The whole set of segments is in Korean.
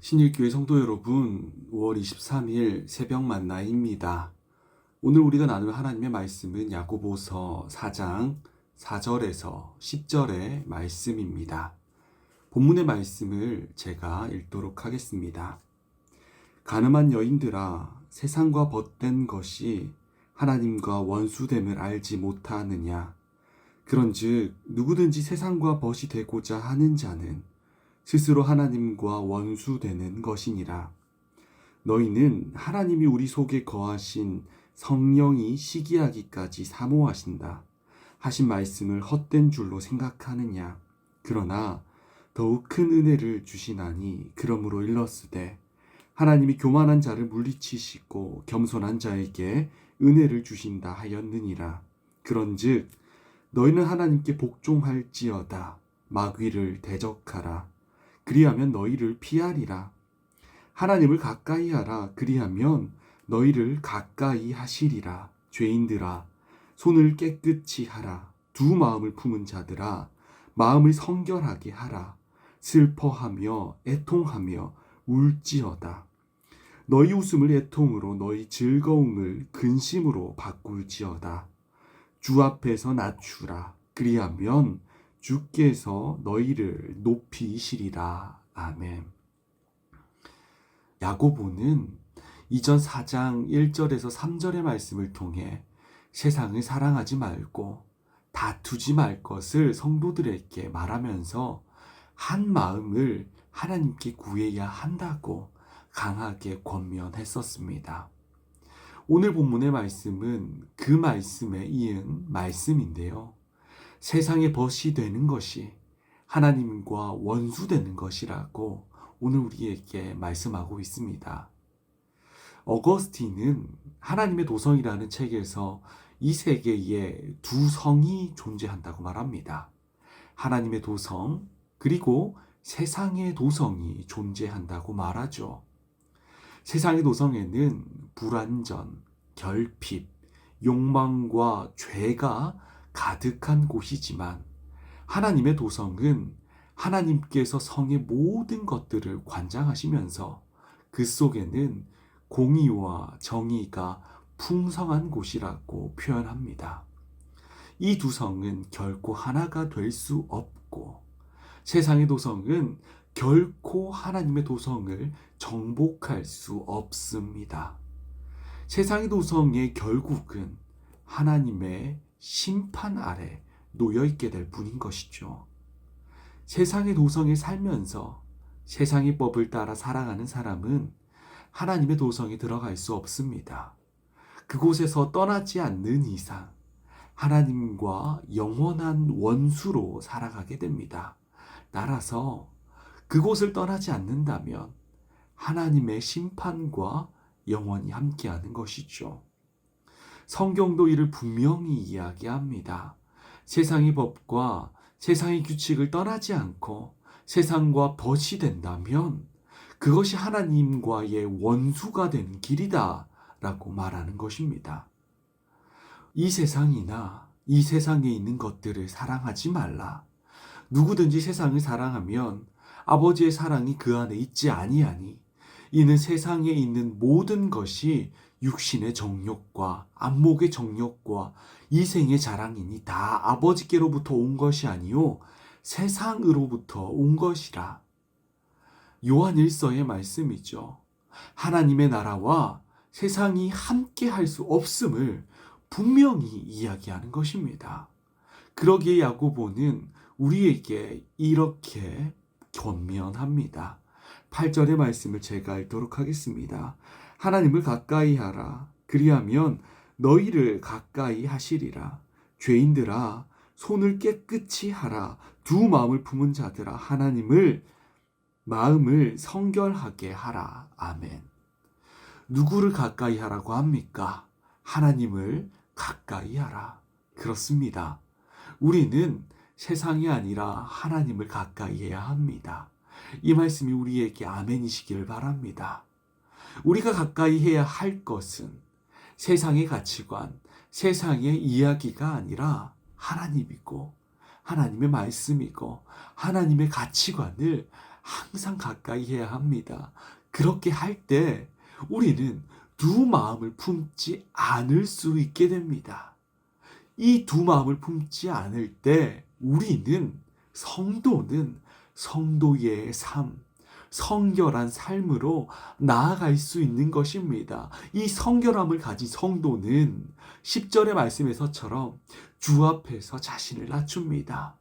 신일교회 성도 여러분, 5월 23일 새벽 만나입니다. 오늘 우리가 나눌 하나님의 말씀은 야고보서 4장 4절에서 10절의 말씀입니다. 본문의 말씀을 제가 읽도록 하겠습니다. 가늠한 여인들아, 세상과 벗된 것이 하나님과 원수됨을 알지 못하느냐? 그런즉 누구든지 세상과 벗이 되고자 하는 자는 스스로 하나님과 원수되는 것이니라. 너희는 하나님이 우리 속에 거하신 성령이 시기하기까지 사모하신다 하신 말씀을 헛된 줄로 생각하느냐? 그러나 더욱 큰 은혜를 주시나니 그러므로 일렀으되 하나님이 교만한 자를 물리치시고 겸손한 자에게 은혜를 주신다 하였느니라. 그런즉 너희는 하나님께 복종할지어다. 마귀를 대적하라. 그리하면 너희를 피하리라. 하나님을 가까이 하라. 그리하면 너희를 가까이 하시리라. 죄인들아, 손을 깨끗이 하라. 두 마음을 품은 자들아, 마음을 성결하게 하라. 슬퍼하며 애통하며 울지어다. 너희 웃음을 애통으로 너희 즐거움을 근심으로 바꿀지어다. 주 앞에서 낮추라. 그리하면 주께서 너희를 높이시리라. 아멘. 야고보는 이전 4장 1절에서 3절의 말씀을 통해 세상을 사랑하지 말고 다투지 말 것을 성도들에게 말하면서 한 마음을 하나님께 구해야 한다고 강하게 권면했었습니다. 오늘 본문의 말씀은 그 말씀에 이은 말씀인데요. 세상의 벗이 되는 것이 하나님과 원수되는 것이라고 오늘 우리에게 말씀하고 있습니다. 어거스틴은 하나님의 도성이라는 책에서 이 세계에 두 성이 존재한다고 말합니다. 하나님의 도성 그리고 세상의 도성이 존재한다고 말하죠. 세상의 도성에는 불완전, 결핍, 욕망과 죄가 가득한 곳이지만 하나님의 도성은 하나님께서 성의 모든 것들을 관장하시면서 그 속에는 공의와 정의가 풍성한 곳이라고 표현합니다. 이 두 성은 결코 하나가 될 수 없고 세상의 도성은 결코 하나님의 도성을 정복할 수 없습니다. 세상의 도성의 결국은 하나님의 심판 아래 놓여있게 될 뿐인 것이죠. 세상의 도성에 살면서 세상의 법을 따라 살아가는 사람은 하나님의 도성에 들어갈 수 없습니다. 그곳에서 떠나지 않는 이상 하나님과 영원한 원수로 살아가게 됩니다. 따라서 그곳을 떠나지 않는다면 하나님의 심판과 영원히 함께하는 것이죠. 성경도 이를 분명히 이야기합니다. 세상의 법과 세상의 규칙을 떠나지 않고 세상과 벗이 된다면 그것이 하나님과의 원수가 되는 길이다 라고 말하는 것입니다. 이 세상이나 이 세상에 있는 것들을 사랑하지 말라. 누구든지 세상을 사랑하면 아버지의 사랑이 그 안에 있지 아니하니 이는 세상에 있는 모든 것이 육신의 정욕과 안목의 정욕과 이생의 자랑이니 다 아버지께로부터 온 것이 아니요 세상으로부터 온 것이라. 요한 1서의 말씀이죠. 하나님의 나라와 세상이 함께 할 수 없음을 분명히 이야기하는 것입니다. 그러기에 야고보는 우리에게 이렇게 권면합니다. 8절의 말씀을 제가 읽도록 하겠습니다. 하나님을 가까이 하라. 그리하면 너희를 가까이 하시리라. 죄인들아, 손을 깨끗이 하라. 두 마음을 품은 자들아, 하나님을 마음을 성결하게 하라. 아멘. 누구를 가까이 하라고 합니까? 하나님을 가까이 하라. 그렇습니다. 우리는 세상이 아니라 하나님을 가까이 해야 합니다. 이 말씀이 우리에게 아멘이시기를 바랍니다. 우리가 가까이 해야 할 것은 세상의 가치관, 세상의 이야기가 아니라 하나님이고 하나님의 말씀이고 하나님의 가치관을 항상 가까이 해야 합니다. 그렇게 할 때 우리는 두 마음을 품지 않을 수 있게 됩니다. 이 두 마음을 품지 않을 때 우리는 성도는 성도의 삶, 성결한 삶으로 나아갈 수 있는 것입니다. 이 성결함을 가진 성도는 10절의 말씀에서처럼 주 앞에서 자신을 낮춥니다.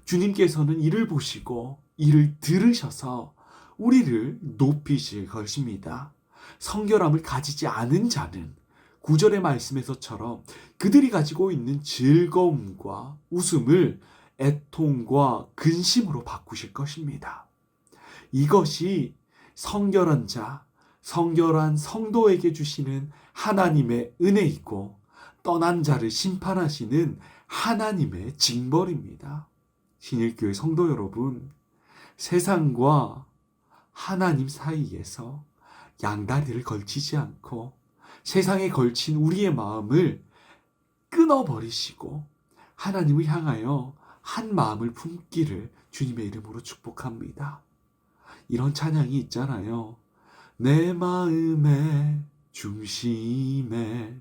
주님께서는 이를 보시고 이를 들으셔서 우리를 높이실 것입니다. 성결함을 가지지 않은 자는 9절의 말씀에서처럼 그들이 가지고 있는 즐거움과 웃음을 애통과 근심으로 바꾸실 것입니다. 이것이 성결한 자, 성결한 성도에게 주시는 하나님의 은혜이고 떠난 자를 심판하시는 하나님의 징벌입니다. 신일교회 성도 여러분, 세상과 하나님 사이에서 양다리를 걸치지 않고 세상에 걸친 우리의 마음을 끊어버리시고 하나님을 향하여 한 마음을 품기를 주님의 이름으로 축복합니다. 이런 찬양이 있잖아요. 내 마음의 중심에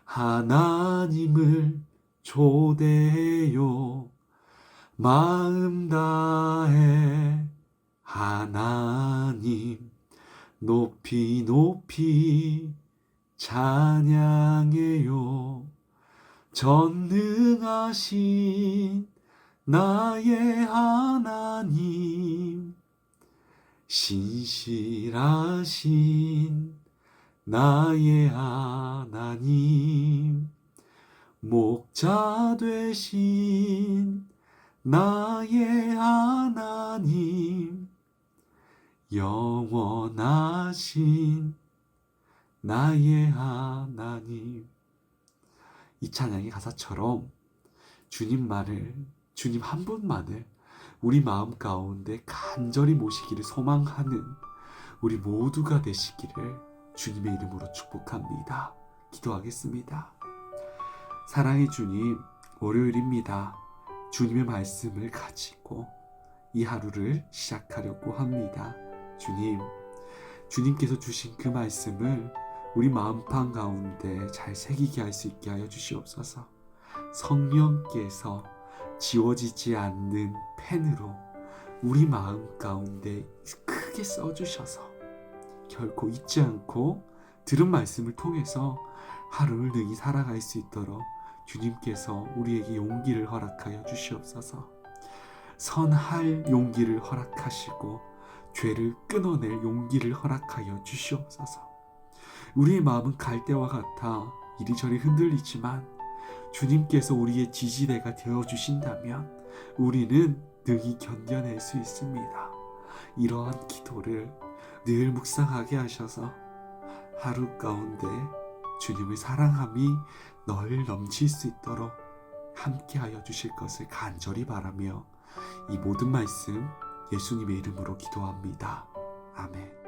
하나님을 초대해요. 마음 다해 하나님 높이 높이 찬양해요. 전능하신 나의 하나님, 신실하신 나의 하나님, 목자 되신 나의 하나님, 영원하신 나의 하나님. 이 찬양의 가사처럼 주님만을, 주님 한 분만을 우리 마음 가운데 간절히 모시기를 소망하는 우리 모두가 되시기를 주님의 이름으로 축복합니다. 기도하겠습니다. 사랑의 주님, 월요일입니다. 주님의 말씀을 가지고 이 하루를 시작하려고 합니다. 주님께서 주신 그 말씀을 우리 마음판 가운데 잘 새기게 할 수 있게 하여 주시옵소서. 성령께서 지워지지 않는 펜으로 우리 마음 가운데 크게 써주셔서 결코 잊지 않고 들은 말씀을 통해서 하루를 능히 살아갈 수 있도록 주님께서 우리에게 용기를 허락하여 주시옵소서. 선할 용기를 허락하시고 죄를 끊어낼 용기를 허락하여 주시옵소서. 우리의 마음은 갈대와 같아 이리저리 흔들리지만 주님께서 우리의 지지대가 되어주신다면 우리는 능히 견뎌낼 수 있습니다. 이러한 기도를 늘 묵상하게 하셔서 하루 가운데 주님의 사랑함이 널 넘칠 수 있도록 함께하여 주실 것을 간절히 바라며 이 모든 말씀 예수님의 이름으로 기도합니다. 아멘.